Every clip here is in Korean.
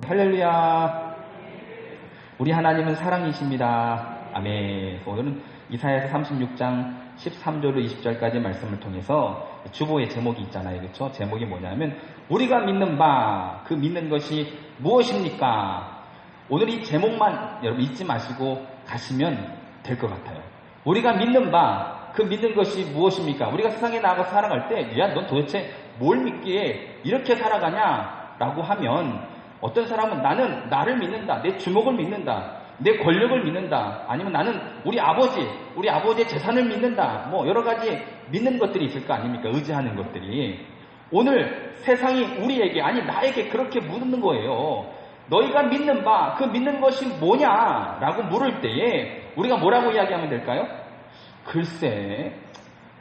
할렐루야. 우리 하나님은 사랑이십니다. 아멘. 오늘은 이사야서 36장 13절로 20절까지 말씀을 통해서 주보의 제목이 있잖아요. 그렇죠? 제목이 뭐냐면 우리가 믿는 바, 그 믿는 것이 무엇입니까? 오늘 이 제목만 여러분 잊지 마시고 가시면 될 것 같아요. 우리가 믿는 바, 그 믿는 것이 무엇입니까? 우리가 세상에 나가서 살아갈 때, 야, 넌 도대체 뭘 믿기에 이렇게 살아가냐? 라고 하면 어떤 사람은 나는 나를 믿는다. 내 주먹을 믿는다. 내 권력을 믿는다. 아니면 나는 우리 아버지의 재산을 믿는다. 뭐 여러 가지 믿는 것들이 있을 거 아닙니까? 의지하는 것들이. 오늘 세상이 우리에게, 아니 나에게 그렇게 묻는 거예요. 너희가 믿는 바, 그 믿는 것이 뭐냐? 라고 물을 때에 우리가 뭐라고 이야기하면 될까요? 글쎄,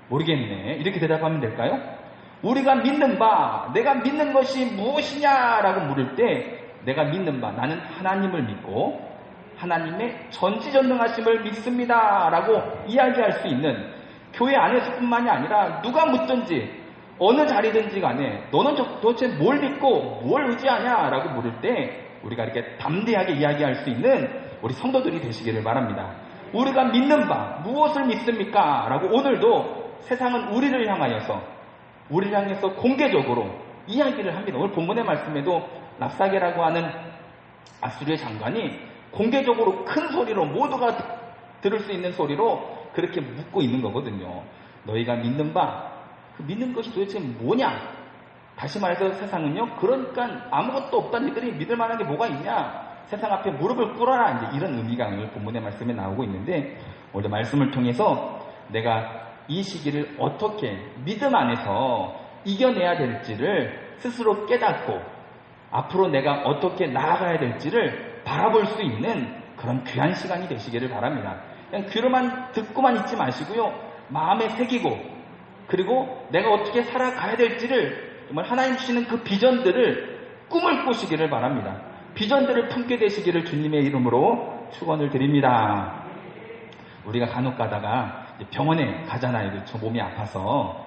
모르겠네. 이렇게 대답하면 될까요? 우리가 믿는 바, 내가 믿는 것이 무엇이냐라고 물을 때 내가 믿는 바, 나는 하나님을 믿고 하나님의 전지전능하심을 믿습니다 라고 이야기할 수 있는, 교회 안에서뿐만이 아니라 누가 묻든지 어느 자리든지 간에 너는 도대체 뭘 믿고 뭘 의지하냐 라고 물을 때 우리가 이렇게 담대하게 이야기할 수 있는 우리 성도들이 되시기를 바랍니다. 우리가 믿는 바 무엇을 믿습니까? 라고 오늘도 세상은 우리를 향해서 공개적으로 이야기를 합니다. 오늘 본문의 말씀에도 랍사게라고 하는 아수르의 장관이 공개적으로 큰 소리로, 모두가 들을 수 있는 소리로 그렇게 묻고 있는 거거든요. 너희가 믿는 바, 그 믿는 것이 도대체 뭐냐? 다시 말해서 세상은요, 그러니까 아무것도 없다. 너희들이 믿을 만한 게 뭐가 있냐? 세상 앞에 무릎을 꿇어라. 이제 이런 의미가 오늘 본문의 말씀에 나오고 있는데, 오늘 말씀을 통해서 내가 이 시기를 어떻게 믿음 안에서 이겨내야 될지를 스스로 깨닫고 앞으로 내가 어떻게 나아가야 될지를 바라볼 수 있는 그런 귀한 시간이 되시기를 바랍니다. 그냥 귀로만 듣고만 있지 마시고요, 마음에 새기고, 그리고 내가 어떻게 살아가야 될지를 정말 하나님 주시는 그 비전들을 꿈을 꾸시기를 바랍니다. 비전들을 품게 되시기를 주님의 이름으로 축원을 드립니다. 우리가 간혹 가다가 병원에 가잖아요. 그렇죠? 몸이 아파서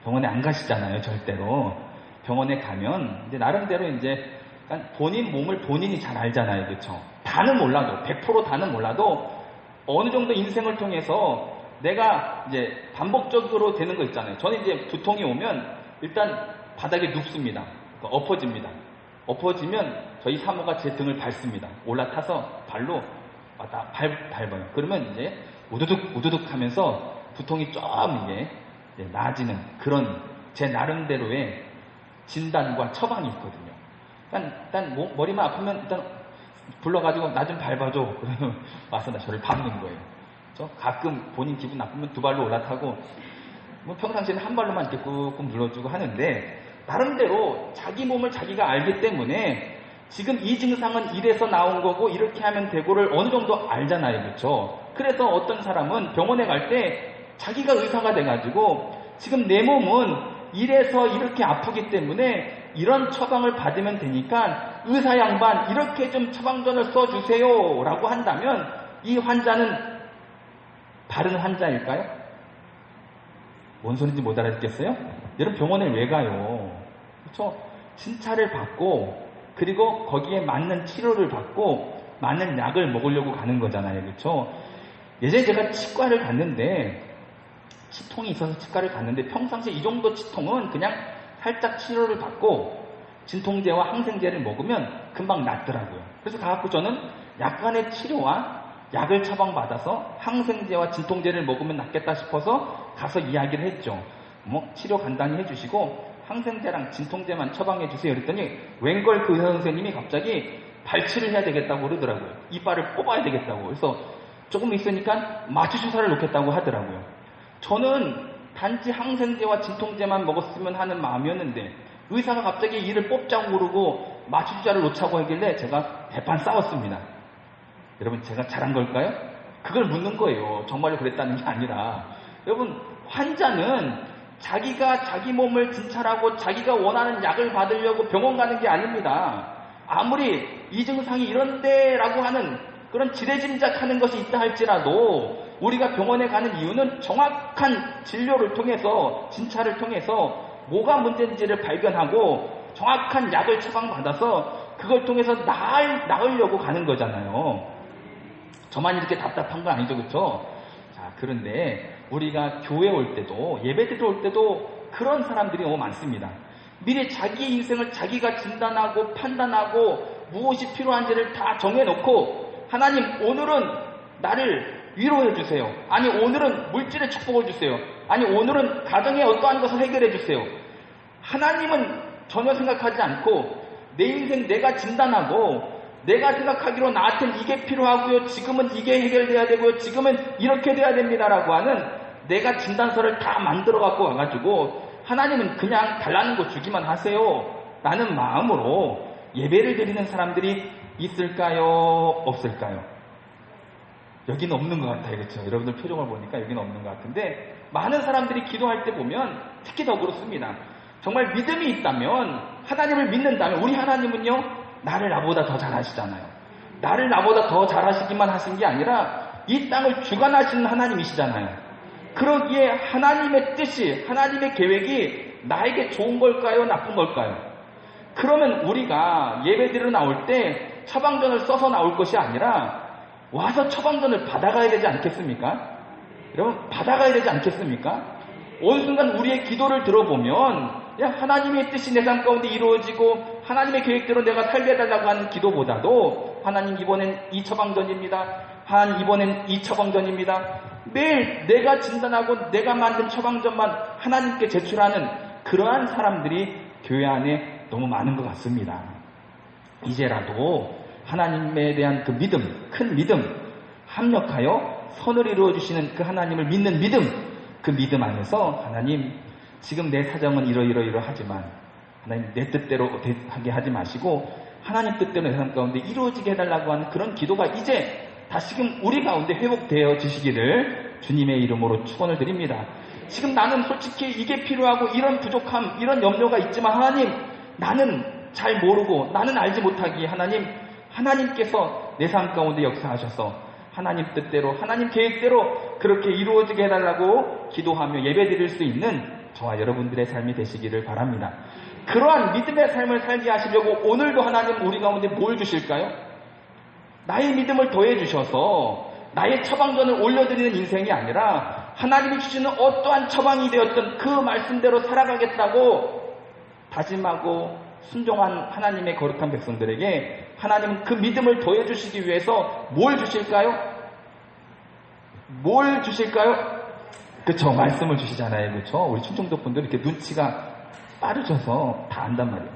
병원에 안 가시잖아요. 절대로. 병원에 가면 이제 나름대로 이제 본인 몸을 본인이 잘 알잖아요. 그렇죠? 다는 몰라도, 100% 다는 몰라도 어느 정도 인생을 통해서 내가 이제 반복적으로 되는 거 있잖아요. 저는 이제 두통이 오면 일단 바닥에 눕습니다. 그러니까 엎어집니다. 엎어지면 저희 사모가 제 등을 밟습니다. 올라타서 발로 밟아요. 그러면 이제 우두둑 하면서 두통이 좀 이게 나아지는 그런 제 나름대로의 진단과 처방이 있거든요. 일단 머리만 아프면 일단 불러가지고 나 좀 밟아줘. 그러면 와서 저를 밟는 거예요. 가끔 본인 기분 나쁘면 두 발로 올라타고, 뭐 평상시에는 한 발로만 이렇게 꾹꾹 눌러주고 하는데, 나름대로 자기 몸을 자기가 알기 때문에 지금 이 증상은 이래서 나온 거고 이렇게 하면 되고를 어느 정도 알잖아요. 그렇죠? 그래서 어떤 사람은 병원에 갈 때 자기가 의사가 돼가지고 지금 내 몸은 이래서 이렇게 아프기 때문에 이런 처방을 받으면 되니까 의사 양반 이렇게 좀 처방전을 써주세요 라고 한다면 이 환자는 바른 환자일까요? 뭔 소리인지 못 알아듣겠어요? 여러분 병원에 왜 가요? 그렇죠? 진찰을 받고 그리고 거기에 맞는 치료를 받고 맞는 약을 먹으려고 가는 거잖아요. 그렇죠? 예전에 제가 치과를 갔는데, 치통이 있어서 치과를 갔는데 평상시에 이 정도 치통은 그냥 살짝 치료를 받고 진통제와 항생제를 먹으면 금방 낫더라고요. 그래서 가갖고 저는 약간의 치료와 약을 처방받아서 항생제와 진통제를 먹으면 낫겠다 싶어서 가서 이야기를 했죠. 뭐 치료 간단히 해주시고 항생제랑 진통제만 처방해 주세요. 그랬더니 웬걸 그 의사 선생님이 갑자기 발치를 해야 되겠다고 그러더라고요. 이빨을 뽑아야 되겠다고. 그래서 조금 있으니까 마취주사를 놓겠다고 하더라고요. 저는 단지 항생제와 진통제만 먹었으면 하는 마음이었는데 의사가 갑자기 이를 뽑자고 그러고 마취주사를 놓자고 하길래 제가 대판 싸웠습니다. 여러분 제가 잘한 걸까요? 그걸 묻는 거예요. 정말로 그랬다는 게 아니라, 여러분 환자는 자기가 자기 몸을 진찰하고 자기가 원하는 약을 받으려고 병원 가는 게 아닙니다. 아무리 이 증상이 이런데라고 하는 그런 지레짐작하는 것이 있다 할지라도 우리가 병원에 가는 이유는 정확한 진료를 통해서, 진찰을 통해서 뭐가 문제인지를 발견하고 정확한 약을 처방받아서 그 그걸 통해서 나으려고 가는 거잖아요. 저만 이렇게 답답한 건 아니죠, 그렇죠? 자, 그런데 우리가 교회 올 때도, 예배 드릴 때도 그런 사람들이 너무 많습니다. 미리 자기의 인생을 자기가 진단하고 판단하고 무엇이 필요한지를 다 정해놓고, 하나님 오늘은 나를 위로해 주세요. 아니 오늘은 물질의 축복을 주세요. 아니 오늘은 가정에 어떠한 것을 해결해 주세요. 하나님은 전혀 생각하지 않고 내 인생 내가 진단하고 내가 생각하기로 나한테는 이게 필요하고요. 지금은 이게 해결돼야 되고요. 지금은 이렇게 돼야 됩니다라고 하는 내가 진단서를 다 만들어 갖고 와가지고 하나님은 그냥 달라는 거 주기만 하세요 라는 마음으로 예배를 드리는 사람들이 있을까요? 없을까요? 여기는 없는 것 같아요. 그렇죠? 여러분들 표정을 보니까 여기는 없는 것 같은데, 많은 사람들이 기도할 때 보면 특히 더 그렇습니다. 정말 믿음이 있다면, 하나님을 믿는다면, 우리 하나님은요 나를 나보다 더 잘하시잖아요. 나를 나보다 더 잘하시기만 하신 게 아니라 이 땅을 주관하시는 하나님이시잖아요. 그러기에 하나님의 뜻이, 하나님의 계획이 나에게 좋은 걸까요? 나쁜 걸까요? 그러면 우리가 예배드리러 나올 때 처방전을 써서 나올 것이 아니라 와서 처방전을 받아가야 되지 않겠습니까? 여러분, 받아가야 되지 않겠습니까? 어느 순간 우리의 기도를 들어보면 그냥 하나님의 뜻이 내 삶 가운데 이루어지고 하나님의 계획대로 내가 살게 해달라고 하는 기도보다도, 하나님 이번엔 이 처방전입니다. 하나님 이번엔 이 처방전입니다. 매일 내가 진단하고 내가 만든 처방전만 하나님께 제출하는 그러한 사람들이 교회 안에 너무 많은 것 같습니다. 이제라도 하나님에 대한 그 믿음, 큰 믿음, 합력하여 선을 이루어주시는 그 하나님을 믿는 믿음, 그 믿음 안에서 하나님 지금 내 사정은 이러이러하지만 하나님 내 뜻대로 하게 하지 마시고 하나님 뜻대로 내 삶 가운데 이루어지게 해달라고 하는 그런 기도가 이제 다시금 우리 가운데 회복되어 지시기를 주님의 이름으로 축원을 드립니다. 지금 나는 솔직히 이게 필요하고 이런 부족함, 이런 염려가 있지만 하나님, 나는 잘 모르고 나는 알지 못하기에 하나님께서 내 삶 가운데 역사하셔서 하나님 뜻대로, 하나님 계획대로 그렇게 이루어지게 해달라고 기도하며 예배드릴 수 있는 저와 여러분들의 삶이 되시기를 바랍니다. 그러한 믿음의 삶을 살게 하시려고 오늘도 하나님 우리 가운데 뭘 주실까요? 나의 믿음을 더해 주셔서 나의 처방전을 올려드리는 인생이 아니라 하나님이 주시는 어떠한 처방이 되었던 그 말씀대로 살아가겠다고 다짐하고 순종한 하나님의 거룩한 백성들에게 하나님은 그 믿음을 더해 주시기 위해서 뭘 주실까요? 뭘 주실까요? 그쵸, 말씀을 주시잖아요. 그쵸? 우리 충청도 분들 이렇게 눈치가 빠르셔서 다 안단 말이에요.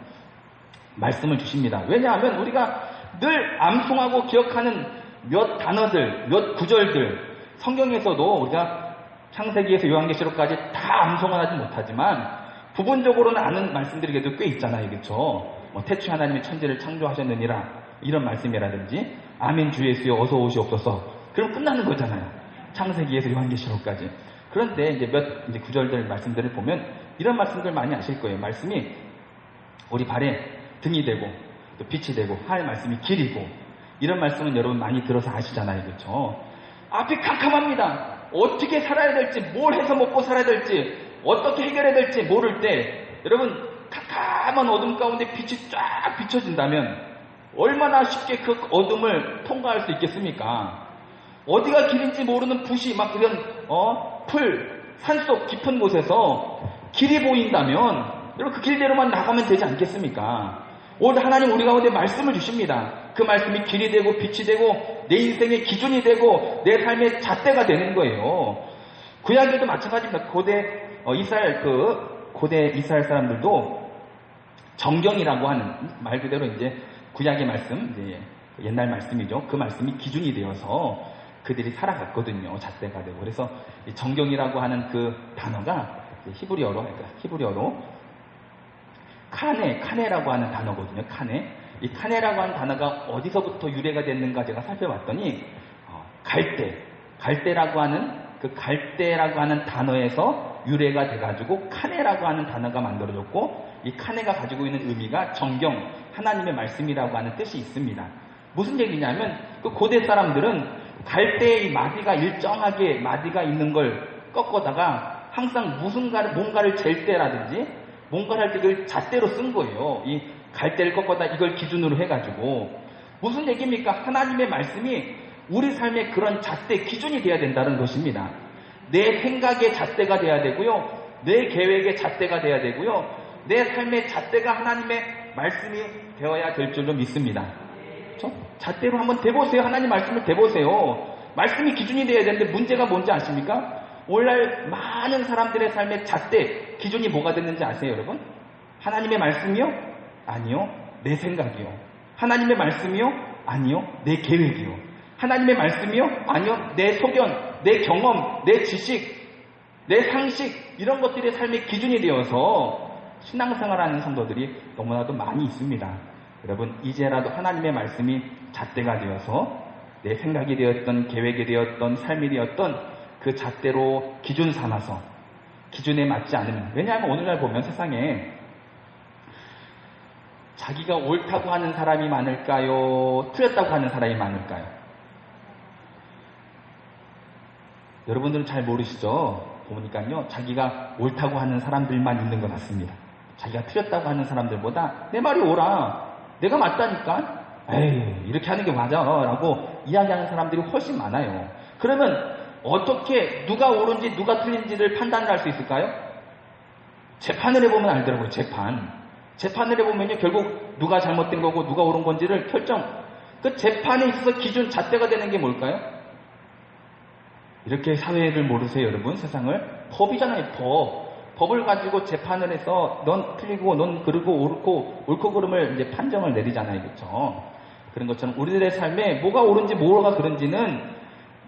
말씀을 주십니다. 왜냐하면 우리가 늘 암송하고 기억하는 몇 단어들, 몇 구절들, 성경에서도 우리가 창세기에서 요한계시록까지 다 암송은 하지 못하지만 부분적으로는 아는 말씀들이 그래도 꽤 있잖아요. 그렇죠? 태초에 하나님이 천지를 창조하셨느니라 이런 말씀이라든지 아멘 주 예수여 어서 오시옵소서, 그럼 끝나는 거잖아요. 창세기에서 요한계시록까지. 그런데 이제 몇 구절들 말씀들을 보면 이런 말씀들 많이 아실 거예요. 말씀이 우리 발에 등이 되고 또 빛이 되고 하나님의 말씀이 길이고, 이런 말씀은 여러분 많이 들어서 아시잖아요. 그렇죠? 앞이 캄캄합니다. 어떻게 살아야 될지, 뭘 해서 먹고 살아야 될지, 어떻게 해결해야 될지 모를 때 여러분 캄캄한 어둠 가운데 빛이 쫙 비춰진다면 얼마나 쉽게 그 어둠을 통과할 수 있겠습니까? 어디가 길인지 모르는 붓이 막 이런 산속 깊은 곳에서 길이 보인다면 여러분 그 길대로만 나가면 되지 않겠습니까? 오늘 하나님 우리 가운데 말씀을 주십니다. 그 말씀이 길이 되고 빛이 되고 내 인생의 기준이 되고 내 삶의 잣대가 되는 거예요. 구약에도 마찬가지입니다. 고대 이스라엘 사람들도 정경이라고 하는 말 그대로 이제 구약의 말씀, 이제 옛날 말씀이죠. 그 말씀이 기준이 되어서 그들이 살아갔거든요. 잣대가 되고. 그래서 정경이라고 하는 그 단어가 히브리어로 카네라고 하는 단어거든요. 이 카네라고 하는 단어가 어디서부터 유래가 됐는가 제가 살펴봤더니 갈대라고 하는 단어에서 유래가 돼가지고 카네라고 하는 단어가 만들어졌고, 이 카네가 가지고 있는 의미가 정경, 하나님의 말씀이라고 하는 뜻이 있습니다. 무슨 얘기냐면 그 고대 사람들은 갈대의 마디가 일정하게 마디가 있는 걸 꺾어다가 항상 뭔가를 잴 때라든지 뭔가를 할 때 그걸 잣대로 쓴 거예요. 이 갈대를 꺾어다 이걸 기준으로 해가지고 무슨 얘기입니까? 하나님의 말씀이 우리 삶의 그런 잣대 기준이 돼야 된다는 것입니다. 내 생각의 잣대가 돼야 되고요. 내 계획의 잣대가 돼야 되고요. 내 삶의 잣대가 하나님의 말씀이 되어야 될 줄로 믿습니다. 그렇죠? 잣대로 한번 대보세요. 하나님 말씀을 대보세요. 말씀이 기준이 돼야 되는데 문제가 뭔지 아십니까? 오늘날 많은 사람들의 삶의 잣대 기준이 뭐가 됐는지 아세요, 여러분? 하나님의 말씀이요? 아니요. 내 생각이요. 하나님의 말씀이요? 아니요. 내 계획이요. 하나님의 말씀이요? 아니요. 내 소견, 내 경험, 내 지식, 내 상식 이런 것들이 삶의 기준이 되어서 신앙생활하는 성도들이 너무나도 많이 있습니다. 여러분 이제라도 하나님의 말씀이 잣대가 되어서 내 생각이 되었던 계획이 되었던 삶이 되었던 그 잣대로 기준 삼아서 기준에 맞지 않으면 왜냐하면 오늘날 보면 세상에 자기가 옳다고 하는 사람이 많을까요? 틀렸다고 하는 사람이 많을까요? 여러분들은 잘 모르시죠? 보니까요 자기가 옳다고 하는 사람들만 있는 것 같습니다. 자기가 틀렸다고 하는 사람들보다 내 말이 옳아, 내가 맞다니까, 에이 이렇게 하는 게 맞아 라고 이야기하는 사람들이 훨씬 많아요. 그러면 어떻게 누가 옳은지 누가 틀린지를 판단할 수 있을까요? 재판을 해보면 알더라고요. 재판을 해보면요 결국 누가 잘못된 거고 누가 옳은 건지를 그 재판에 있어서 기준 잣대가 되는 게 뭘까요? 이렇게 사회를 모르세요 여러분? 세상을 법이잖아요. 법을 가지고 재판을 해서 넌 틀리고 넌 그르고 옳고 그름을 이제 판정을 내리잖아요. 그렇죠? 그런 것처럼 우리들의 삶에 뭐가 옳은지 뭐가 그른지는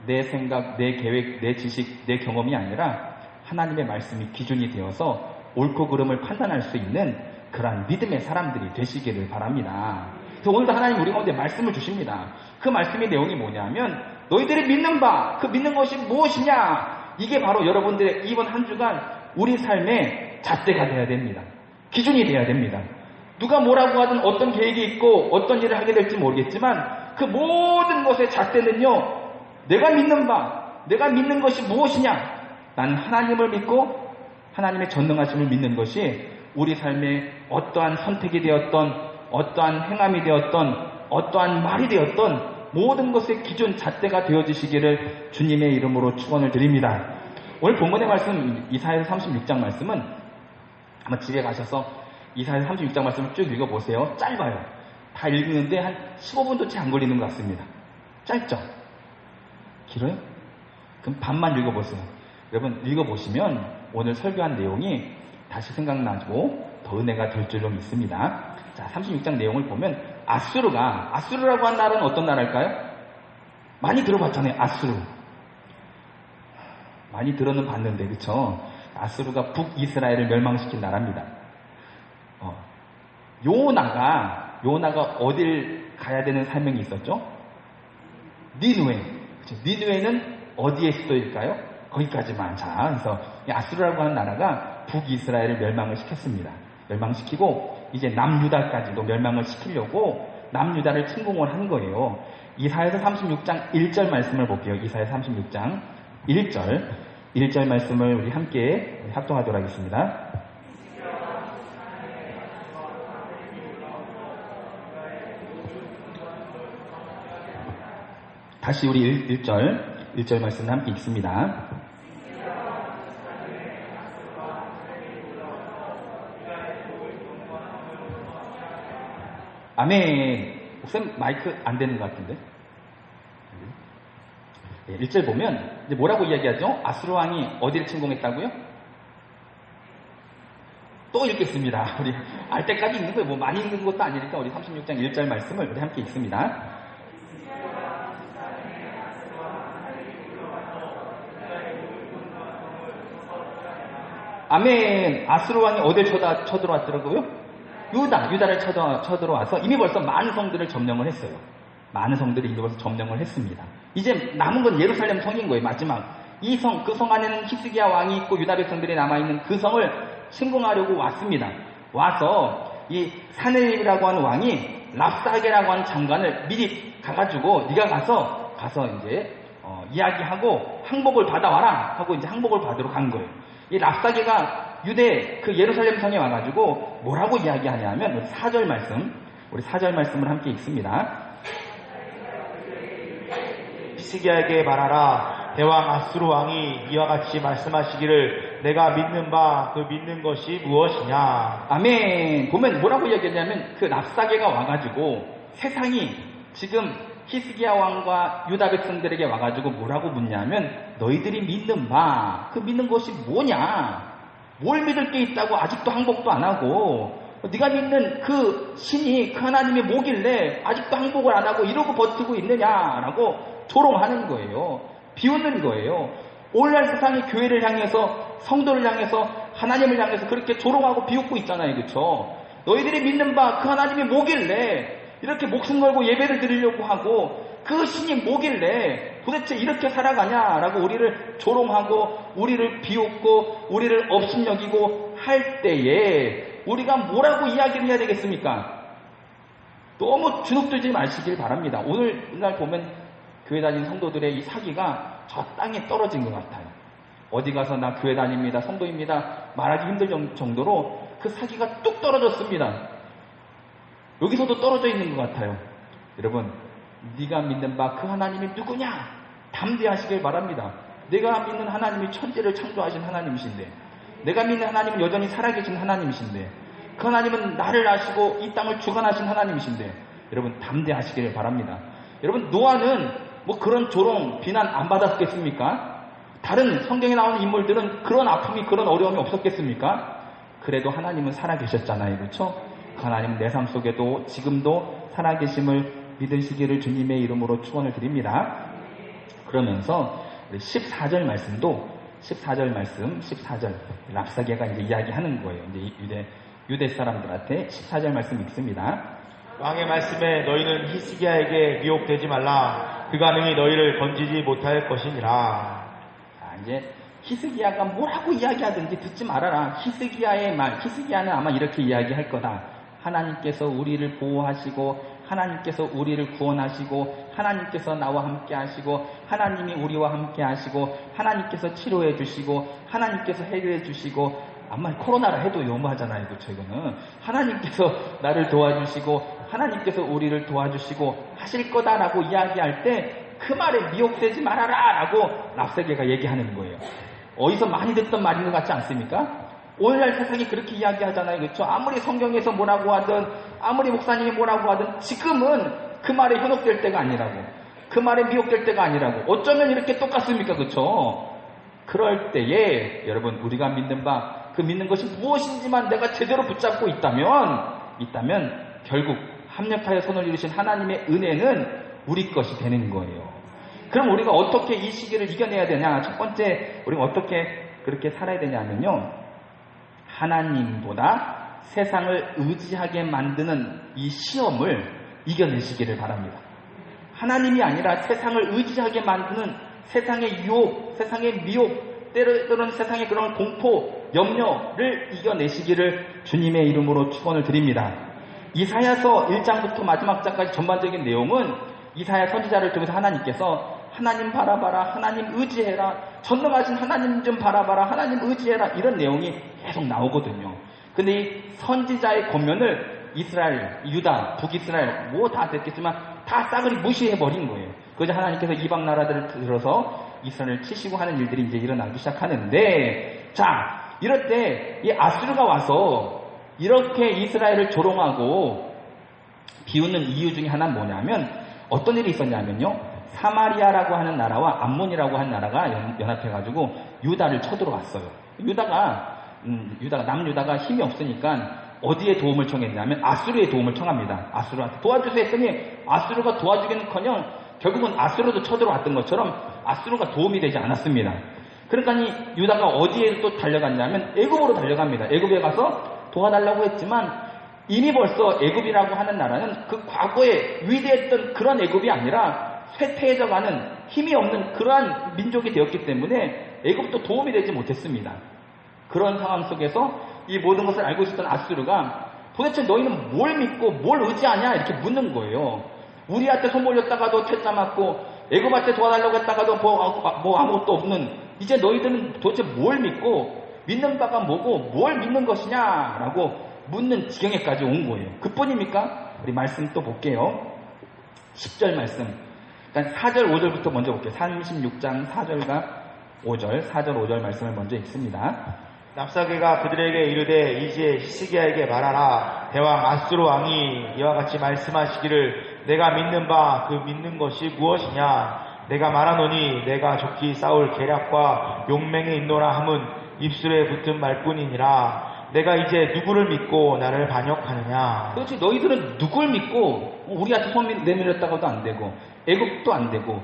내 생각, 내 계획, 내 지식, 내 경험이 아니라 하나님의 말씀이 기준이 되어서 옳고 그름을 판단할 수 있는 그러한 믿음의 사람들이 되시기를 바랍니다. 그래서 오늘도 하나님 우리 가운데 말씀을 주십니다. 그 말씀의 내용이 뭐냐면 너희들이 믿는 바, 그 믿는 것이 무엇이냐? 이게 바로 여러분들의 이번 한 주간 우리 삶의 잣대가 돼야 됩니다. 기준이 돼야 됩니다. 누가 뭐라고 하든 어떤 계획이 있고 어떤 일을 하게 될지 모르겠지만 그 모든 것의 잣대는요 내가 믿는 바, 내가 믿는 것이 무엇이냐? 나는 하나님을 믿고 하나님의 전능하심을 믿는 것이 우리 삶에 어떠한 선택이 되었던 어떠한 행함이 되었던 어떠한 말이 되었던 모든 것의 기준 잣대가 되어지시기를 주님의 이름으로 축원을 드립니다. 오늘 본문의 말씀 이사야서 36장 말씀은 아마 집에 가셔서 이사야서 36장 말씀을 쭉 읽어보세요. 짧아요. 다 읽는데 한 15분도 채 안 걸리는 것 같습니다. 짧죠? 길어요? 그럼 반만 읽어보세요. 여러분 읽어보시면 오늘 설교한 내용이 다시 생각나고 더 은혜가 될 줄로 믿습니다. 자, 36장 내용을 보면 아수르라고 한 나라는 어떤 나라일까요? 많이 들어봤잖아요. 아수르. 많이 들어는 봤는데 그쵸? 아수르가 북이스라엘을 멸망시킨 나라입니다. 요나가 어딜 가야 되는 사명이 있었죠? 니느웨. 그쵸? 니느웨는 어디의 수도일까요? 거기까지만. 자, 그래서 아수르라고 하는 나라가 북이스라엘을 멸망을 시켰습니다. 멸망시키고 이제 남유다까지도 멸망을 시키려고 남유다를 침공을 한 거예요. 이사야서 36장 1절 말씀을 볼게요. 이사야서 36장 1절 말씀을 우리 함께 합동하도록 하겠습니다. 다시 우리 1절 말씀을 함께 읽습니다. 아멘. 목사님 마이크 안 되는 것 같은데. 1절 보면 이제 뭐라고 이야기하죠? 아수르 왕이 어디를 침공했다고요? 또 읽겠습니다. 우리 알 때까지 읽는 거예요. 뭐 많이 읽는 것도 아니니까 우리 36장 1절 말씀을 우리 함께 읽습니다. 아멘. 아수르 왕이 어딜 쳐들어왔더라고요? 유다를 쳐들어와서 이미 벌써 많은 성들을 점령을 했어요. 많은 성들이 이미 벌써 점령을 했습니다. 이제 남은 건 예루살렘 성인 거예요. 마지막. 이 성, 그 성 안에는 히스기야 왕이 있고 유다 백성들이 남아있는 그 성을 침공하려고 왔습니다. 와서 이 사네립이라고 하는 왕이 랍사게라고 하는 장관을 미리 가가지고 네가 가서 이제 이야기하고 항복을 받아와라 하고 이제 항복을 받으러 간 거예요. 이 랍사게가 유대 그 예루살렘 성에 와가지고 뭐라고 이야기하냐면 우리 4절 말씀을 함께 읽습니다. 히스기야에게 말하라. 대왕 아수르 왕이 이와 같이 말씀하시기를 내가 믿는 바 그 믿는 것이 무엇이냐. 아멘. 보면 뭐라고 이야기하냐면 그 랍사게가 와가지고 세상이 지금 히스기야 왕과 유다 백성들에게 와가지고 뭐라고 묻냐면 너희들이 믿는 바 그 믿는 것이 뭐냐. 뭘 믿을 게 있다고 아직도 항복도 안 하고 네가 믿는 그 신이 그 하나님이 뭐길래 아직도 항복을 안 하고 이러고 버티고 있느냐라고 조롱하는 거예요. 비웃는 거예요. 오늘날 세상이 교회를 향해서 성도를 향해서 하나님을 향해서 그렇게 조롱하고 비웃고 있잖아요. 그렇죠? 너희들이 믿는 바 그 하나님이 뭐길래 이렇게 목숨 걸고 예배를 드리려고 하고 그 신이 뭐길래 도대체 이렇게 살아가냐라고 우리를 조롱하고 우리를 비웃고 우리를 업신여기고 할 때에 우리가 뭐라고 이야기를 해야 되겠습니까? 너무 주눅들지 마시길 바랍니다. 오늘날 보면 교회 다니는 성도들의 이 사기가 저 땅에 떨어진 것 같아요. 어디 가서 나 교회 다닙니다, 성도입니다 말하기 힘들 정도로 그 사기가 뚝 떨어졌습니다. 여기서도 떨어져 있는 것 같아요. 여러분, 네가 믿는 바 그 하나님이 누구냐? 담대하시길 바랍니다. 내가 믿는 하나님이 천지를 창조하신 하나님이신데, 내가 믿는 하나님은 여전히 살아계신 하나님이신데, 그 하나님은 나를 아시고 이 땅을 주관하신 하나님이신데, 여러분 담대하시길 바랍니다. 여러분, 노아는 뭐 그런 조롱, 비난 안 받았겠습니까? 다른 성경에 나오는 인물들은 그런 아픔이, 그런 어려움이 없었겠습니까? 그래도 하나님은 살아계셨잖아요. 그렇죠? 그 하나님은 내 삶 속에도 지금도 살아계심을 믿으시기를 주님의 이름으로 축원을 드립니다. 그러면서 14절 말씀도 14절 말씀 14절 랍사게가 이제 이야기하는 거예요. 이제 유대 사람들한테 14절 말씀 읽습니다. 왕의 말씀에 너희는 히스기야에게 미혹되지 말라. 그가 능히 너희를 건지지 못할 것이니라. 자, 이제 히스기야가 뭐라고 이야기하든지 듣지 말아라. 히스기야의 말, 히스기야는 아마 이렇게 이야기할 거다. 하나님께서 우리를 보호하시고 하나님께서 우리를 구원하시고 하나님께서 나와 함께 하시고 하나님이 우리와 함께 하시고 하나님께서 치료해 주시고 하나님께서 해결해 주시고 아마 코로나라 해도 너무하잖아요. 그렇죠? 이거는 하나님께서 나를 도와주시고 하나님께서 우리를 도와주시고 하실 거다라고 이야기할 때 그 말에 미혹되지 말아라 라고 랍사게가 얘기하는 거예요. 어디서 많이 듣던 말인 것 같지 않습니까? 오늘날 세상이 그렇게 이야기하잖아요. 그렇죠? 아무리 성경에서 뭐라고 하든 아무리 목사님이 뭐라고 하든 지금은 그 말에 현혹될 때가 아니라고, 그 말에 미혹될 때가 아니라고. 어쩌면 이렇게 똑같습니까? 그렇죠? 그럴 때에 여러분, 우리가 믿는 바 그 믿는 것이 무엇인지만 내가 제대로 붙잡고 있다면 결국 합력하여 손을 이루신 하나님의 은혜는 우리 것이 되는 거예요. 그럼 우리가 어떻게 이 시기를 이겨내야 되냐? 첫 번째, 우리가 어떻게 그렇게 살아야 되냐면요, 하나님보다 세상을 의지하게 만드는 이 시험을 이겨내시기를 바랍니다. 하나님이 아니라 세상을 의지하게 만드는 세상의 유혹, 세상의 미혹, 때로는 세상의 그런 공포, 염려를 이겨내시기를 주님의 이름으로 축원을 드립니다. 이사야서 1장부터 마지막 장까지 전반적인 내용은 이사야 선지자를 통해서 하나님께서 하나님 바라봐라, 하나님 의지해라, 전능하신 하나님 좀 바라봐라, 하나님 의지해라, 이런 내용이 계속 나오거든요. 근데 이 선지자의 권면을 이스라엘, 유다, 북이스라엘 뭐 다 됐겠지만 다 싸그리 무시해버린 거예요. 그래서 하나님께서 이방 나라들을 들어서 이스라엘을 치시고 하는 일들이 이제 일어나기 시작하는데, 자, 이럴 때 이 아수르가 와서 이렇게 이스라엘을 조롱하고 비웃는 이유 중에 하나는 뭐냐면, 어떤 일이 있었냐면요, 사마리아라고 하는 나라와 암몬이라고 하는 나라가 연합해가지고 유다를 쳐들어왔어요. 남유다가 힘이 없으니까 어디에 도움을 청했냐면 아수르의 도움을 청합니다. 아수르한테 도와주세요 했더니 아수르가 도와주기는커녕 결국은 아수르도 쳐들어왔던 것처럼 아수르가 도움이 되지 않았습니다. 그러니까 이 유다가 어디에 또 달려갔냐면 애굽으로 달려갑니다. 애굽에 가서 도와달라고 했지만 이미 벌써 애굽이라고 하는 나라는 그 과거에 위대했던 그런 애굽이 아니라 쇠퇴해져가는 힘이 없는 그러한 민족이 되었기 때문에 애굽도 도움이 되지 못했습니다. 그런 상황 속에서 이 모든 것을 알고 있었던 아수르가 도대체 너희는 뭘 믿고 뭘 의지하냐 이렇게 묻는 거예요. 우리한테 손 몰렸다가도 퇴짜 맞고 애굽한테 도와달라고 했다가도 뭐 아무것도 없는, 이제 너희들은 도대체 뭘 믿고 믿는 바가 뭐고 뭘 믿는 것이냐라고 묻는 지경에까지 온 거예요. 그뿐입니까? 우리 말씀 또 볼게요. 10절 말씀. 일단 4절, 5절부터 먼저 볼게요. 36장 4절과 5절, 4절, 5절 말씀을 먼저 읽습니다. 랍사게가 그들에게 이르되 이제 히스기야에게 말하라. 대왕 아수르 왕이 이와 같이 말씀하시기를 내가 믿는 바 그 믿는 것이 무엇이냐. 내가 말하노니 내가 좋기 싸울 계략과 용맹이 있노라 함은 입술에 붙은 말뿐이니라. 내가 이제 누구를 믿고 나를 반역하느냐. 그렇지, 너희들은 누굴 믿고 우리한테 손 내밀었다고도 안 되고 애국도 안 되고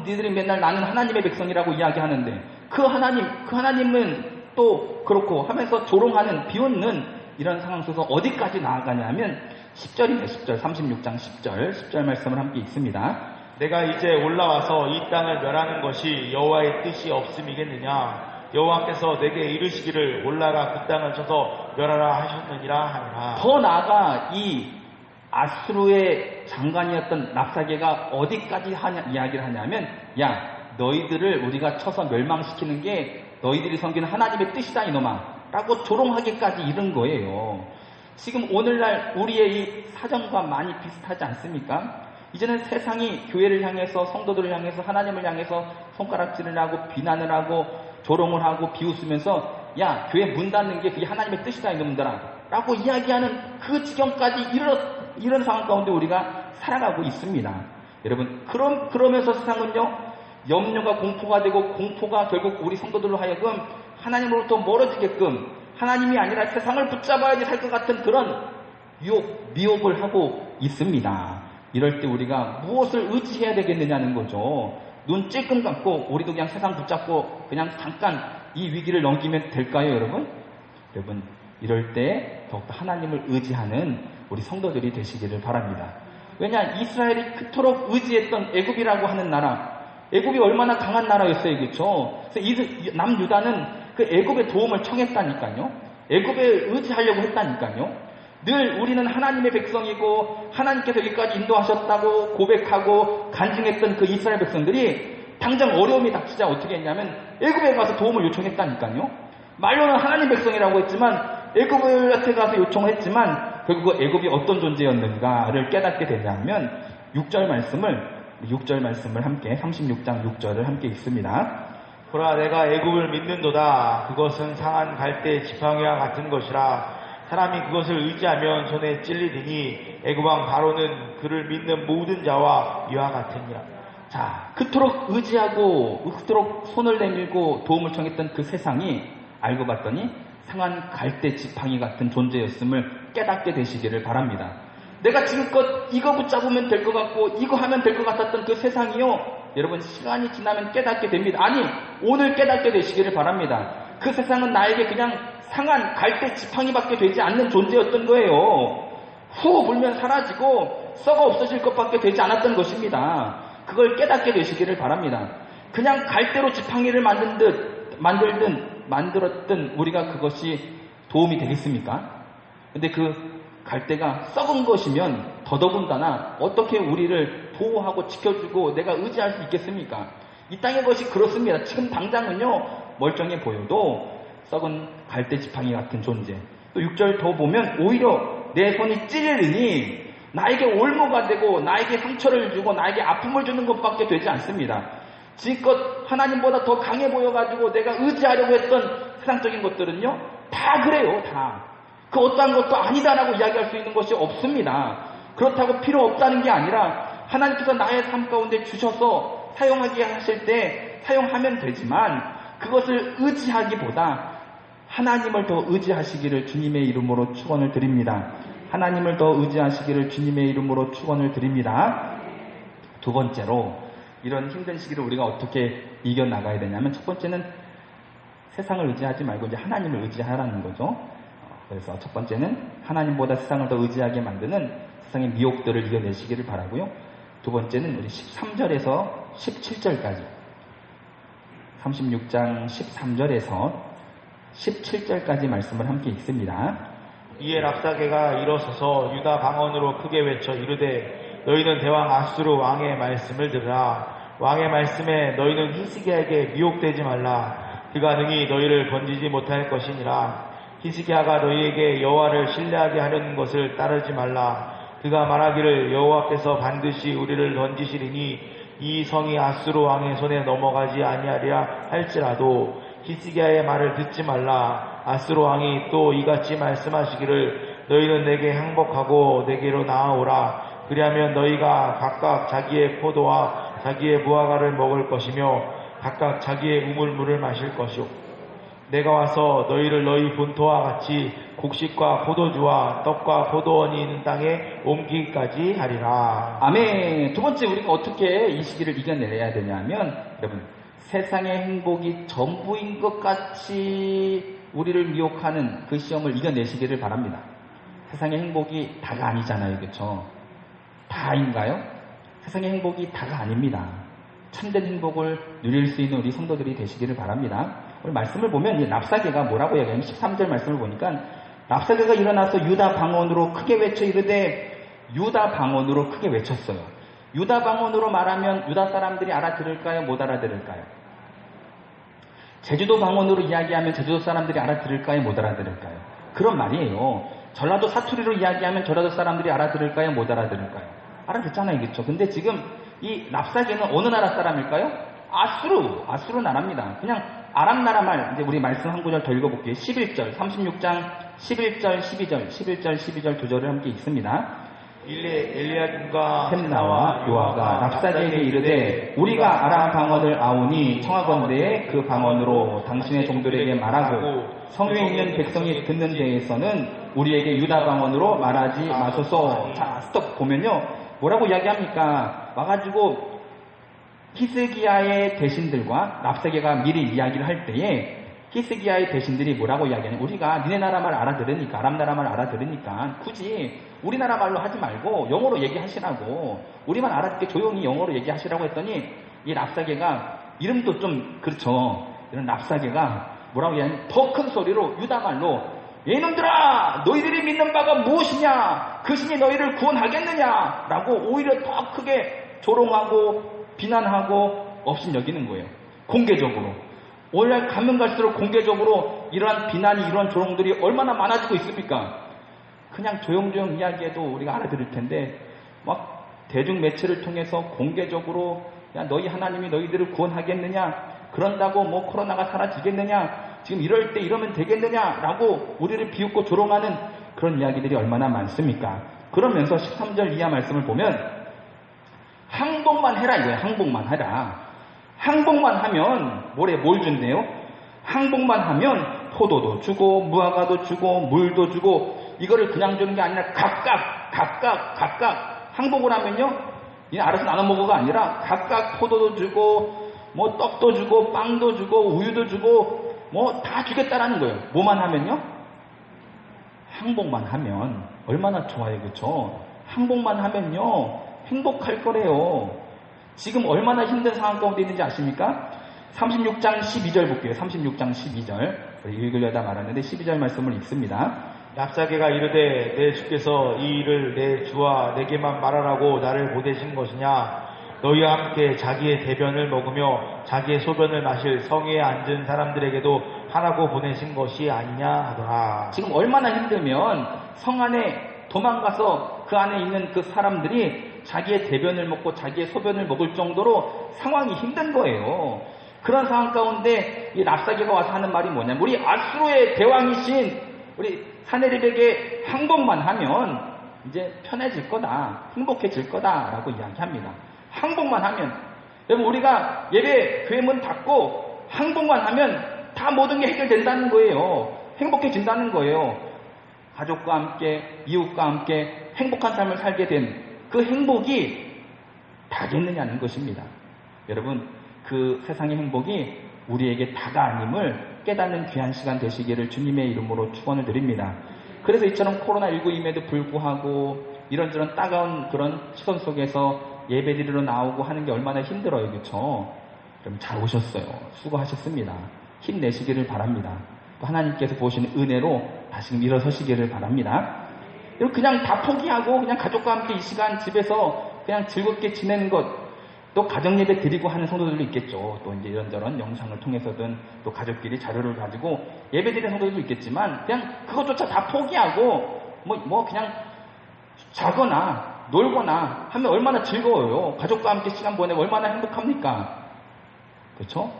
니들이 맨날 나는 하나님의 백성이라고 이야기하는데 그 하나님은 또 그렇고 하면서 조롱하는 비웃는 이런 상황 속에서 어디까지 나아가냐면 10절이네. 10절 36장 10절 말씀을 함께 읽습니다. 내가 이제 올라와서 이 땅을 멸하는 것이 여호와의 뜻이 없음이겠느냐. 여호와께서 내게 이르시기를 올라가 그 땅을 쳐서 멸하라 하셨느니라 하니라. 더 나아가 이 아수르의 장관이었던 랍사게가 어디까지 이야기를 하냐면 야 너희들을 우리가 쳐서 멸망시키는 게 너희들이 섬기는 하나님의 뜻이다 이놈아 라고 조롱하기까지 이른 거예요. 지금 오늘날 우리의 이 사정과 많이 비슷하지 않습니까? 이제는 세상이 교회를 향해서 성도들을 향해서 하나님을 향해서 손가락질을 하고 비난을 하고 조롱을 하고 비웃으면서 야 교회 문 닫는 게 그게 하나님의 뜻이다 이놈들아 라고 이야기하는 그 지경까지 이런 상황 가운데 우리가 살아가고 있습니다. 여러분 그러면서 세상은요 염려가 공포가 되고 공포가 결국 우리 성도들로 하여금 하나님으로부터 멀어지게끔 하나님이 아니라 세상을 붙잡아야지 살 것 같은 그런 미혹을 하고 있습니다. 이럴 때 우리가 무엇을 의지해야 되겠느냐는 거죠. 눈 찔끔 감고 우리도 그냥 세상 붙잡고 그냥 잠깐 이 위기를 넘기면 될까요, 여러분? 여러분 이럴 때 더욱더 하나님을 의지하는 우리 성도들이 되시기를 바랍니다. 왜냐 이스라엘이 그토록 의지했던 애굽이라고 하는 나라 애굽이 얼마나 강한 나라였어요, 그렇죠? 그래서 남유다는 그 애굽의 도움을 청했다니까요. 애굽에 의지하려고 했다니까요. 늘 우리는 하나님의 백성이고 하나님께서 여기까지 인도하셨다고 고백하고 간증했던 그 이스라엘 백성들이 당장 어려움이 닥치자 어떻게 했냐면 애굽에 가서 도움을 요청했다니까요. 말로는 하나님 백성이라고 했지만 애굽에 가서 요청을 했지만 결국 애굽이 어떤 존재였는가를 깨닫게 되냐면 6절 말씀을 함께 36장 6절을 함께 읽습니다. 보라 내가 애굽을 믿는도다. 그것은 상한 갈대 지팡이와 같은 것이라. 사람이 그것을 의지하면 손에 찔리리니 애굽왕 바로는 그를 믿는 모든 자와 이와 같으니라. 자, 그토록 의지하고 그토록 손을 내밀고 도움을 청했던 그 세상이 알고 봤더니 상한 갈대 지팡이 같은 존재였음을 깨닫게 되시기를 바랍니다. 내가 지금껏 이거 붙잡으면 될 것 같고 이거 하면 될 것 같았던 그 세상이요. 여러분 시간이 지나면 깨닫게 됩니다. 아니 오늘 깨닫게 되시기를 바랍니다. 그 세상은 나에게 그냥 상한 갈대 지팡이밖에 되지 않는 존재였던 거예요. 후 불면 사라지고 썩어 없어질 것밖에 되지 않았던 것입니다. 그걸 깨닫게 되시기를 바랍니다. 그냥 갈대로 지팡이를 만들었던 우리가 그것이 도움이 되겠습니까? 근데 그 갈대가 썩은 것이면 더더군다나 어떻게 우리를 보호하고 지켜주고 내가 의지할 수 있겠습니까? 이 땅의 것이 그렇습니다. 지금 당장은요 멀쩡해 보여도 썩은 갈대 지팡이 같은 존재. 또 6절 더 보면 오히려 내 손이 찔리니 나에게 올무가 되고 나에게 상처를 주고 나에게 아픔을 주는 것밖에 되지 않습니다. 지금껏 하나님보다 더 강해 보여가지고 내가 의지하려고 했던 세상적인 것들은요 다 그래요. 다. 그 어떠한 것도 아니다라고 이야기할 수 있는 것이 없습니다. 그렇다고 필요 없다는 게 아니라 하나님께서 나의 삶 가운데 주셔서 사용하게 하실 때 사용하면 되지만 그것을 의지하기보다 하나님을 더 의지하시기를 주님의 이름으로 축원을 드립니다. 하나님을 더 의지하시기를 주님의 이름으로 축원을 드립니다. 두 번째로 이런 힘든 시기를 우리가 어떻게 이겨나가야 되냐면 첫 번째는 세상을 의지하지 말고 이제 하나님을 의지하라는 거죠. 그래서 첫 번째는 하나님보다 세상을 더 의지하게 만드는 세상의 미혹들을 이겨내시기를 바라고요. 두 번째는 우리 13절에서 17절까지 36장 13절에서 17절까지 말씀을 함께 읽습니다. 이에 랍사게가 일어서서 유다 방언으로 크게 외쳐 이르되 너희는 대왕 아수르 왕의 말씀을 들으라. 왕의 말씀에 너희는 히스기야에게 미혹되지 말라. 그가 능히 너희를 건지지 못할 것이니라. 히스기야가 너희에게 여호와를 신뢰하게 하려는 것을 따르지 말라. 그가 말하기를 여호와께서 반드시 우리를 던지시리니 이 성이 아수르 왕의 손에 넘어가지 아니하리라 할지라도 히스기야의 말을 듣지 말라. 아수르 왕이 또 이같이 말씀하시기를 너희는 내게 항복하고 내게로 나아오라. 그리하면 너희가 각각 자기의 포도와 자기의 무화과를 먹을 것이며 각각 자기의 우물물을 마실 것이요 내가 와서 너희를 너희 본토와 같이 곡식과 포도주와 떡과 포도원이 있는 땅에 옮기기까지 하리라. 아멘. 두 번째, 우리가 어떻게 이 시기를 이겨내야 되냐면, 여러분, 세상의 행복이 전부인 것 같이 우리를 미혹하는 그 시험을 이겨내시기를 바랍니다. 세상의 행복이 다가 아니잖아요. 그렇죠? 다인가요? 세상의 행복이 다가 아닙니다. 참된 행복을 누릴 수 있는 우리 성도들이 되시기를 바랍니다. 오늘 말씀을 보면 이 랍사게가 뭐라고 얘기하냐면 13절 말씀을 보니까 랍사게가 일어나서 유다 방언으로 크게 외쳐 이르되, 유다 방언으로 크게 외쳤어요. 유다 방언으로 말하면 유다 사람들이 알아들을까요? 못 알아들을까요? 제주도 방언으로 이야기하면 제주도 사람들이 알아들을까요? 못 알아들을까요? 그런 말이에요. 전라도 사투리로 이야기하면 전라도 사람들이 알아들을까요? 못 알아들을까요? 알아듣잖아요. 그렇죠? 근데 지금 이 랍사게는 어느 나라 사람일까요? 아수르 나라입니다. 그냥 아람 나라 말, 이제 우리 말씀 한 구절 더 읽어볼게요. 11절, 36장 11절, 12절, 11절, 12절 두 절을 함께 읽습니다. 엘리야김과 셈나와 요아가 랍사게에게 이르되, 우리가 아람 방언을 아오니 청하건대 그 방언으로 당신의 종들에게 말하고 성에 있는 백성이 듣는 데에서는 우리에게 유다 방언으로 말하지 마소서. 자, 스톱 보면요, 뭐라고 이야기합니까? 와가지고 히스기야의 대신들과 랍사게가 미리 이야기를 할 때에 히스기야의 대신들이 뭐라고 이야기하냐면, 우리가 니네 나라 말 알아들으니까, 아람 나라 말 알아들으니까 굳이 우리나라 말로 하지 말고 영어로 얘기하시라고, 우리만 알아듣게 조용히 영어로 얘기하시라고 했더니 이 랍사게가, 이름도 좀 그렇죠, 이런 랍사게가 뭐라고 이야기하냐면 더 큰 소리로 유다 말로, 얘놈들아, 너희들이 믿는 바가 무엇이냐? 그 신이 너희를 구원하겠느냐? 라고 오히려 더 크게 조롱하고 비난하고 업신여기는 거예요. 공개적으로. 오늘날 가면 갈수록 공개적으로 이러한 비난이, 이러한 조롱들이 얼마나 많아지고 있습니까? 그냥 조용조용 이야기해도 우리가 알아들을 텐데, 막 대중 매체를 통해서 공개적으로, 야, 너희 하나님이 너희들을 구원하겠느냐? 그런다고 뭐 코로나가 사라지겠느냐? 지금 이럴 때 이러면 되겠느냐라고 우리를 비웃고 조롱하는 그런 이야기들이 얼마나 많습니까? 그러면서 13절 이하 말씀을 보면 항복만 해라 이거예요. 항복만 해라. 항복만 하면 뭘 준대요? 항복만 하면 포도도 주고 무화과도 주고 물도 주고, 이거를 그냥 주는 게 아니라 각각 항복을 하면요, 이 알아서 나눠 먹어가 아니라 각각 포도도 주고 뭐 떡도 주고 빵도 주고 우유도 주고 뭐 다 주겠다라는 거예요. 뭐만 하면요? 항복만 하면. 얼마나 좋아요, 그렇죠? 항복만 하면요 행복할 거래요. 지금 얼마나 힘든 상황 가운데 있는지 아십니까? 36장 12절 볼게요. 36장 12절 읽으려다 말았는데 12절 말씀을 읽습니다. 랍사게가 이르되, 내 주께서 이 일을 내 주와 내게만 말하라고 나를 보내신 것이냐? 너희와 함께 자기의 대변을 먹으며 자기의 소변을 마실 성에 앉은 사람들에게도 하라고 보내신 것이 아니냐 하더라. 지금 얼마나 힘들면 성 안에 도망가서 그 안에 있는 그 사람들이 자기의 대변을 먹고 자기의 소변을 먹을 정도로 상황이 힘든 거예요. 그런 상황 가운데 이 랍사게가 와서 하는 말이 뭐냐면, 우리 아수르의 대왕이신 우리 사네립에게 항복만 하면 이제 편해질 거다, 행복해질 거다라고 이야기합니다. 항복만 하면, 여러분, 우리가 예배 교회 문 닫고 항복만 하면 다 모든 게 해결된다는 거예요. 행복해진다는 거예요. 가족과 함께, 이웃과 함께 행복한 삶을 살게 된 그 행복이 다겠느냐는 것입니다. 여러분, 그 세상의 행복이 우리에게 다가 아님을 깨닫는 귀한 시간 되시기를 주님의 이름으로 축원을 드립니다. 그래서 이처럼 코로나19임에도 불구하고 이런저런 따가운 그런 시선 속에서 예배드리러 나오고 하는 게 얼마나 힘들어요, 그렇죠? 여러분, 잘 오셨어요. 수고하셨습니다. 힘내시기를 바랍니다. 또 하나님께서 보시는 은혜로 다시금 일어서시기를 바랍니다. 그냥 다 포기하고 그냥 가족과 함께 이 시간 집에서 그냥 즐겁게 지내는 것, 또 가정 예배 드리고 하는 성도들도 있겠죠. 또 이제 이런저런 영상을 통해서든 또 가족끼리 자료를 가지고 예배 드리는 성도들도 있겠지만 그냥 그것조차 다 포기하고 뭐 그냥 자거나 놀거나 하면 얼마나 즐거워요. 가족과 함께 시간 보내고 얼마나 행복합니까? 그렇죠?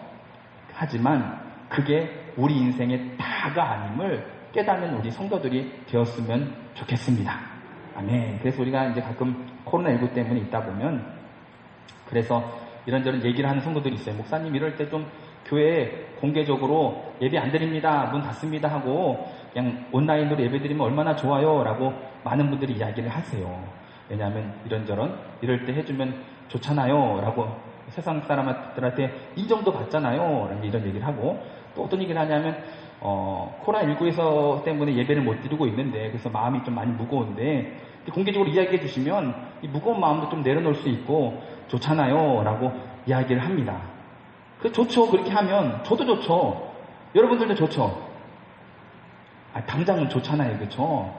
하지만 그게 우리 인생의 다가 아님을 깨닫는 우리 성도들이 되었으면 좋겠습니다. 아멘. 그래서 우리가 이제 가끔 코로나19 때문에 있다 보면 그래서 이런저런 얘기를 하는 성도들이 있어요. 목사님 이럴 때 좀 교회에 공개적으로 예배 안 드립니다. 문 닫습니다 하고 그냥 온라인으로 예배 드리면 얼마나 좋아요 라고 많은 분들이 이야기를 하세요. 왜냐하면 이런저런 이럴 때 해주면 좋잖아요 라고 세상 사람들한테 인정도 받잖아요 라는 이런 얘기를 하고 또 어떤 얘기를 하냐면 코로나19에서 때문에 예배를 못 드리고 있는데 그래서 마음이 좀 많이 무거운데 공개적으로 이야기해 주시면 이 무거운 마음도 좀 내려놓을 수 있고 좋잖아요 라고 이야기를 합니다. 그 좋죠. 그렇게 하면 저도 좋죠. 여러분들도 좋죠. 당장은 좋잖아요. 그렇죠?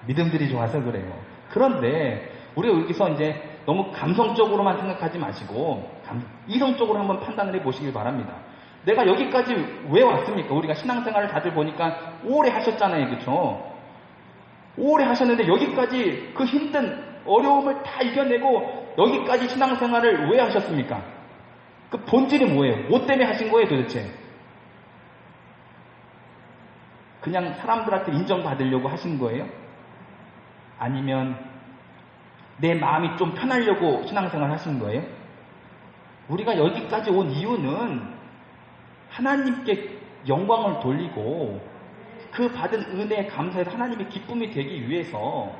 믿음들이 좋아서 그래요. 그런데 우리가 여기서 이제 너무 감성적으로만 생각하지 마시고 이성적으로 한번 판단을 해보시길 바랍니다. 내가 여기까지 왜 왔습니까? 우리가 신앙생활을 다들 보니까 오래 하셨잖아요. 그렇죠? 오래 하셨는데 여기까지 그 힘든 어려움을 다 이겨내고 여기까지 신앙생활을 왜 하셨습니까? 그 본질이 뭐예요? 뭐 때문에 하신 거예요 도대체? 그냥 사람들한테 인정받으려고 하신 거예요? 아니면 내 마음이 좀 편하려고 신앙생활 하신 거예요? 우리가 여기까지 온 이유는 하나님께 영광을 돌리고 그 받은 은혜에 감사해서 하나님의 기쁨이 되기 위해서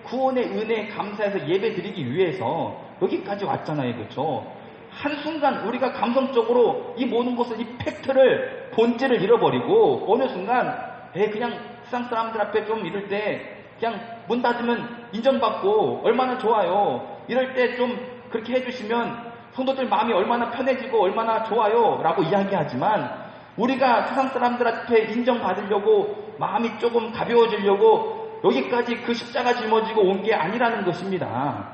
구원의 은혜에 감사해서 예배 드리기 위해서 여기까지 왔잖아요. 그렇죠? 한순간 우리가 감성적으로 이 모든 것을 이 팩트를 본질을 잃어버리고 어느 순간 그냥 세상 사람들 앞에 좀 이럴 때 그냥 문 닫으면 인정받고 얼마나 좋아요. 이럴 때 좀 그렇게 해주시면 성도들 마음이 얼마나 편해지고 얼마나 좋아요 라고 이야기하지만 우리가 세상 사람들 앞에 인정받으려고 마음이 조금 가벼워지려고 여기까지 그 십자가 짊어지고 온 게 아니라는 것입니다.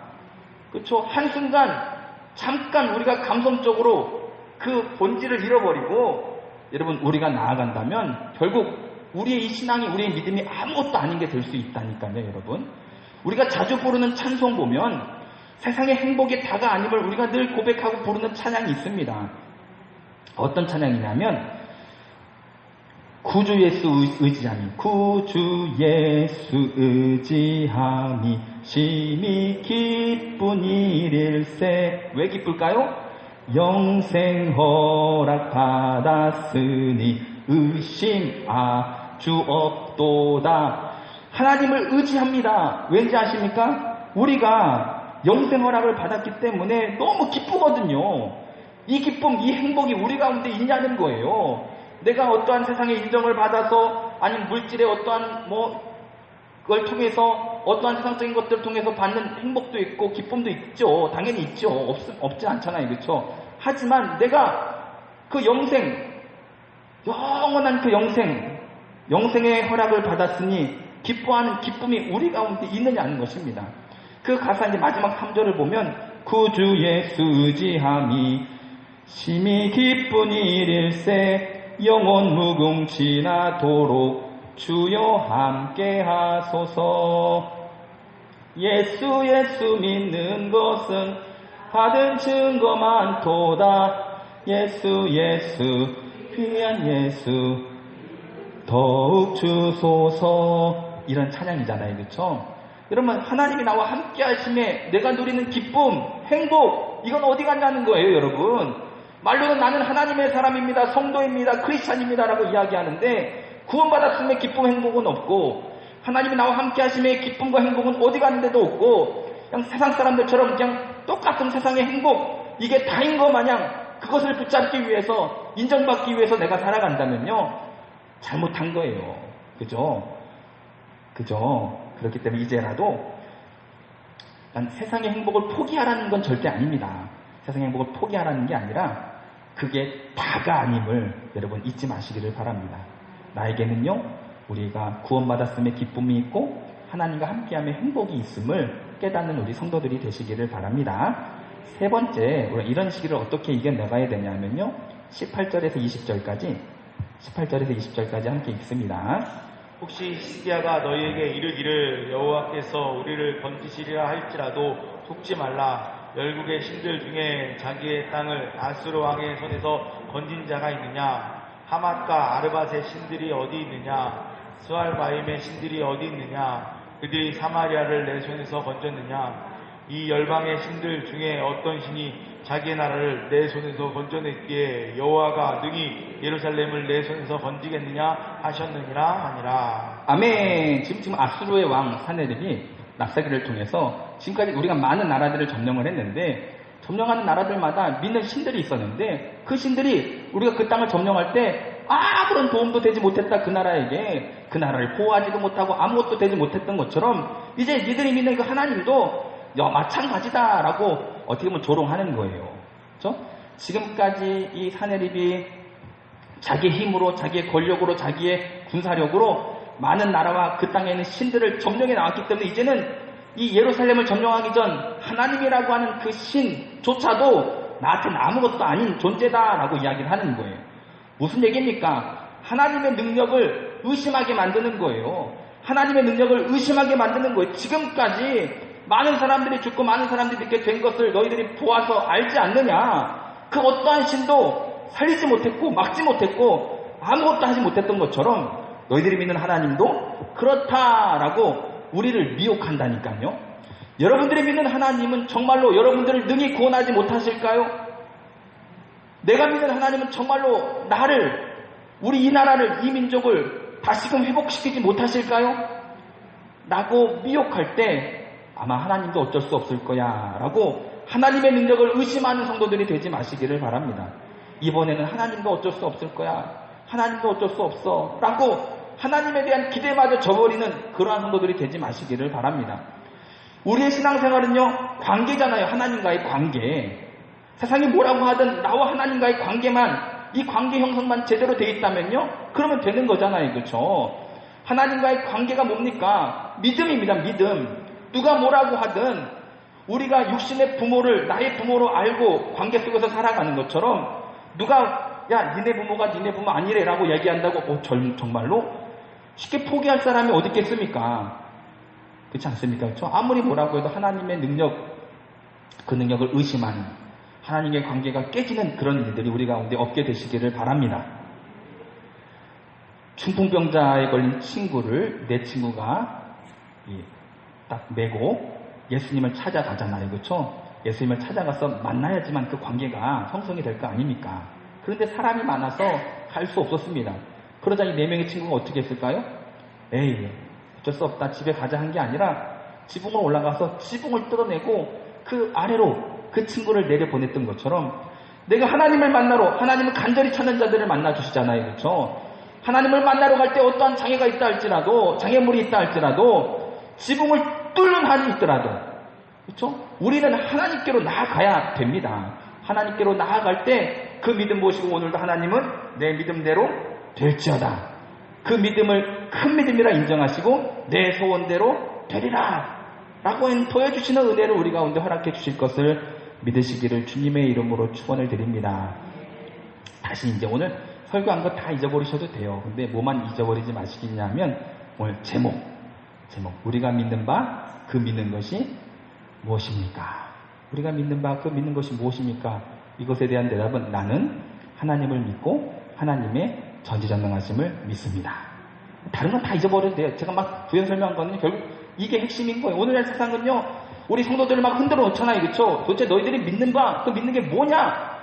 그렇죠? 한순간 잠깐 우리가 감성적으로 그 본질을 잃어버리고 여러분 우리가 나아간다면 결국 우리의 이 신앙이 우리의 믿음이 아무것도 아닌 게 될 수 있다니까요. 여러분 우리가 자주 부르는 찬송 보면 세상의 행복이 다가 아님을 우리가 늘 고백하고 부르는 찬양이 있습니다. 어떤 찬양이냐면 구주 예수 의지함이 구주 예수 의지함이 심히 기쁜 일일세. 왜 기쁠까요? 영생 허락 받았으니 의심 아주 없도다. 하나님을 의지합니다. 왠지 아십니까? 우리가 영생 허락을 받았기 때문에 너무 기쁘거든요. 이 기쁨, 이 행복이 우리 가운데 있냐는 거예요. 내가 어떠한 세상의 인정을 받아서 아니면 물질의 어떠한 그걸 통해서 어떠한 세상적인 것들을 통해서 받는 행복도 있고 기쁨도 있죠. 당연히 있죠. 없지 않잖아요. 그렇죠? 하지만 내가 그 영생, 영원한 그 영생의 허락을 받았으니 기뻐하는 기쁨이 우리 가운데 있느냐는 것입니다. 그 가사 이제 마지막 3절을 보면 구주 예수 의지함이 심히 기쁜 일일세 영원 무궁지나도록 주여 함께 하소서. 예수 믿는 것은 받은 증거 많도다. 예수 귀한 예수 더욱 주소서. 이런 찬양이잖아요. 그렇죠? 여러분 하나님이 나와 함께 하심에 내가 누리는 기쁨, 행복 이건 어디 갔냐는 거예요. 여러분 말로는 나는 하나님의 사람입니다. 성도입니다. 크리스찬입니다. 라고 이야기하는데 구원받았음에 기쁨, 행복은 없고 하나님이 나와 함께 하심에 기쁨과 행복은 어디 갔는데도 없고 그냥 세상 사람들처럼 그냥 똑같은 세상의 행복 이게 다인 것 마냥 그것을 붙잡기 위해서 인정받기 위해서 내가 살아간다면요 잘못한 거예요. 그죠? 그렇기 때문에 이제라도 난 세상의 행복을 포기하라는 건 절대 아닙니다. 세상의 행복을 포기하라는 게 아니라 그게 다가 아님을 여러분 잊지 마시기를 바랍니다. 나에게는요 우리가 구원받았음에 기쁨이 있고 하나님과 함께함에 행복이 있음을 깨닫는 우리 성도들이 되시기를 바랍니다. 세 번째, 우리가 이런 시기를 어떻게 이겨나가야 되냐면요. 18절에서 20절까지 함께 읽습니다. 혹시 히스기야가 너희에게 이르기를 여호와께서 우리를 건지시리라 할지라도 속지 말라. 열국의 신들 중에 자기의 땅을 아수르 왕의 손에서 건진 자가 있느냐? 하맛과 아르밧의 신들이 어디 있느냐? 스왈바임의 신들이 어디 있느냐? 그들이 사마리아를 내 손에서 건졌느냐? 이 열방의 신들 중에 어떤 신이 자기의 나라를 내 손에서 건져냈기에 여호와가 능히 예루살렘을 내 손에서 건지겠느냐 하셨느니라 하니라. 아멘. 지금 아수르의 왕 사네립이 납사기를 통해서 지금까지 우리가 많은 나라들을 점령을 했는데, 점령하는 나라들마다 믿는 신들이 있었는데, 그 신들이 우리가 그 땅을 점령할 때 아무런 도움도 되지 못했다. 그 나라에게 그 나라를 보호하지도 못하고 아무것도 되지 못했던 것처럼 이제 니들이 믿는 그 하나님도 마찬가지다라고 어떻게 보면 조롱하는 거예요. 그렇죠? 지금까지 이 사네립이 자기의 힘으로, 자기의 권력으로, 자기의 군사력으로 많은 나라와 그 땅에 있는 신들을 점령해 나왔기 때문에 이제는 이 예루살렘을 점령하기 전 하나님이라고 하는 그 신조차도 나한테는 아무것도 아닌 존재다라고 이야기를 하는 거예요. 무슨 얘기입니까? 하나님의 능력을 의심하게 만드는 거예요. 하나님의 능력을 의심하게 만드는 거예요. 지금까지 많은 사람들이 죽고 많은 사람들이 이렇게 된 것을 너희들이 보아서 알지 않느냐? 그 어떠한 신도 살리지 못했고 막지 못했고 아무것도 하지 못했던 것처럼 너희들이 믿는 하나님도 그렇다라고 우리를 미혹한다니까요. 여러분들이 믿는 하나님은 정말로 여러분들을 능히 구원하지 못하실까요? 내가 믿는 하나님은 정말로 나를, 우리 이 나라를, 이 민족을 다시금 회복시키지 못하실까요? 라고 미혹할 때 아마 하나님도 어쩔 수 없을 거야 라고 하나님의 능력을 의심하는 성도들이 되지 마시기를 바랍니다. 이번에는 하나님도 어쩔 수 없을 거야, 하나님도 어쩔 수 없어 라고 하나님에 대한 기대마저 저버리는 그러한 성도들이 되지 마시기를 바랍니다. 우리의 신앙생활은요, 관계잖아요. 하나님과의 관계. 세상이 뭐라고 하든 나와 하나님과의 관계만, 이 관계 형성만 제대로 돼 있다면요, 그러면 되는 거잖아요. 그렇죠? 하나님과의 관계가 뭡니까? 믿음입니다. 믿음. 누가 뭐라고 하든 우리가 육신의 부모를 나의 부모로 알고 관계 속에서 살아가는 것처럼, 누가 야 니네 부모가 니네 부모 아니래 라고 얘기한다고 정말로 쉽게 포기할 사람이 어디 있겠습니까? 그렇지 않습니까? 그렇죠? 아무리 뭐라고 해도 하나님의 능력, 그 능력을 의심하는, 하나님의 관계가 깨지는 그런 일들이 우리 가운데 없게 되시기를 바랍니다. 중풍병자에 걸린 친구를 내 친구가 딱 메고 예수님을 찾아가잖아요. 그렇죠? 예수님을 찾아가서 만나야지만 그 관계가 형성이 될 거 아닙니까? 그런데 사람이 많아서 갈 수 없었습니다. 그러자 이 4명의 친구가 어떻게 했을까요? 에이, 어쩔 수 없다, 집에 가자 한 게 아니라 지붕으로 올라가서 지붕을 뜯어내고 그 아래로 그 친구를 내려보냈던 것처럼, 내가 하나님을 만나러, 하나님을 간절히 찾는 자들을 만나주시잖아요. 그렇죠? 하나님을 만나러 갈 때 어떠한 장애가 있다 할지라도, 장애물이 있다 할지라도, 지붕을 뚫는 한이 있더라도, 그렇죠? 우리는 하나님께로 나아가야 됩니다. 하나님께로 나아갈 때 그 믿음 보시고 오늘도 하나님은 내 믿음대로 될지어다, 그 믿음을 큰 믿음이라 인정하시고 내 소원대로 되리라 라고 보여주시는 은혜를 우리 가운데 허락해 주실 것을 믿으시기를 주님의 이름으로 축원을 드립니다. 다시 이제 오늘 설교한 거 다 잊어버리셔도 돼요. 근데 뭐만 잊어버리지 마시겠냐면 오늘 제목, 우리가 믿는 바 그 믿는 것이 무엇입니까? 우리가 믿는 바 그 믿는 것이 무엇입니까? 이것에 대한 대답은 나는 하나님을 믿고 하나님의 전지전능하심을 믿습니다. 다른 건 다 잊어버려도 돼요. 제가 막 부연 설명한 거는 결국 이게 핵심인 거예요. 오늘날 세상은요, 우리 성도들을 막 흔들어 놓잖아요. 그렇죠? 도대체 너희들이 믿는 바, 그 믿는 게 뭐냐?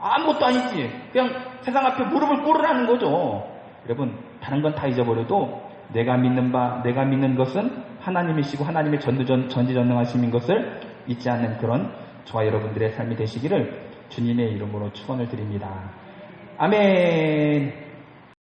아무것도 아니지. 그냥 세상 앞에 무릎을 꿇으라는 거죠. 여러분, 다른 건 다 잊어버려도 내가 믿는 바, 내가 믿는 것은 하나님이시고 하나님의 전지전능하심인 것을 잊지 않는 그런 저와 여러분들의 삶이 되시기를 주님의 이름으로 축원을 드립니다. 아멘.